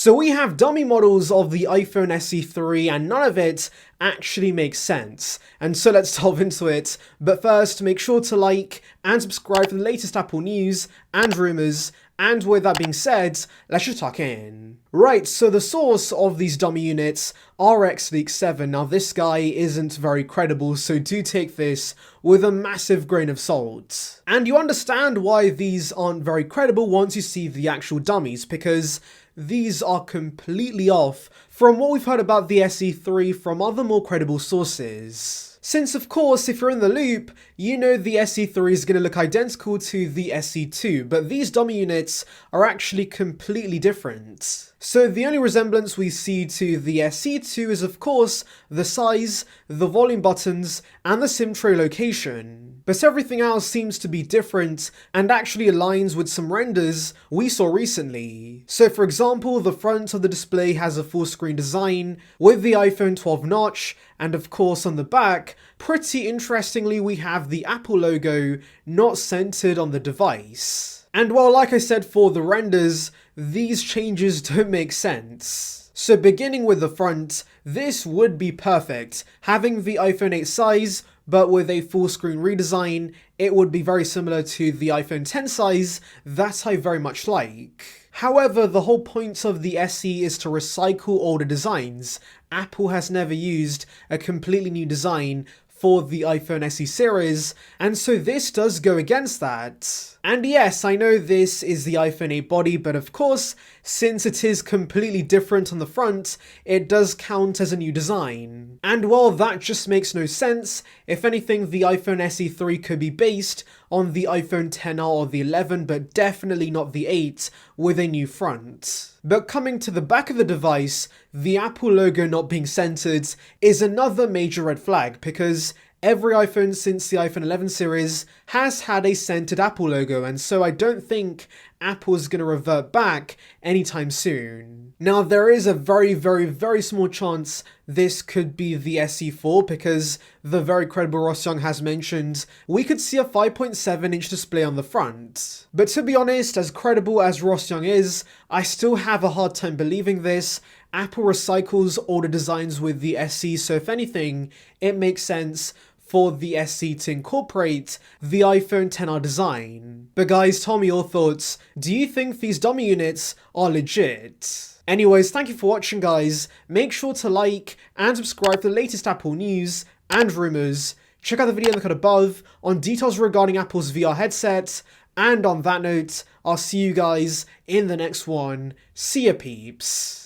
So we have dummy models of the iPhone SE 3 and none of it actually makes sense. And so let's delve into it. But first, make sure to like and subscribe for the latest Apple news and rumors. And with that being said, let's just tuck in. Right, so the source of these dummy units are XLeak 7. Now this guy isn't very credible, so do take this with a massive grain of salt. And you understand why these aren't very credible once you see the actual dummies, because these are completely off from what we've heard about the SE3 from other more credible sources. Since of course, if you're in the loop, you know the SE3 is going to look identical to the SE2, but these dummy units are actually completely different. So the only resemblance we see to the SE2 is of course the size, the volume buttons, and the SIM tray location. But everything else seems to be different and actually aligns with some renders we saw recently. So for example, the front of the display has a full screen design with the iPhone 12 notch, and of course on the back, pretty interestingly, we have the Apple logo not centered on the device. And well, like I said for the renders, these changes don't make sense. So beginning with the front, this would be perfect. Having the iPhone 8 size, but with a full screen redesign, it would be very similar to the iPhone 10 size that I very much like. However, the whole point of the SE is to recycle older designs. Apple has never used a completely new design for the iPhone SE series, and so this does go against that. And yes, I know this is the iPhone 8 body, but of course, since it is completely different on the front, it does count as a new design. And while that just makes no sense, if anything, the iPhone SE 3 could be based on the iPhone XR or the 11, but definitely not the 8 with a new front. But coming to the back of the device, the Apple logo not being centered is another major red flag, because every iPhone since the iPhone 11 series has had a centered Apple logo, and so I don't think Apple's going to revert back anytime soon. Now there is a very small chance this could be the SE4, because the very credible Ross Young has mentioned we could see a 5.7-inch display on the front. But to be honest, as credible as Ross Young is, I still have a hard time believing this. Apple recycles older designs with the SE, so if anything, it makes sense for the SE to incorporate the iPhone XR design. But guys, tell me your thoughts. Do you think these dummy units are legit? Anyways, thank you for watching guys. Make sure to like and subscribe for the latest Apple news and rumors. Check out the video in the card above on details regarding Apple's VR headset. And on that note, I'll see you guys in the next one. See ya peeps.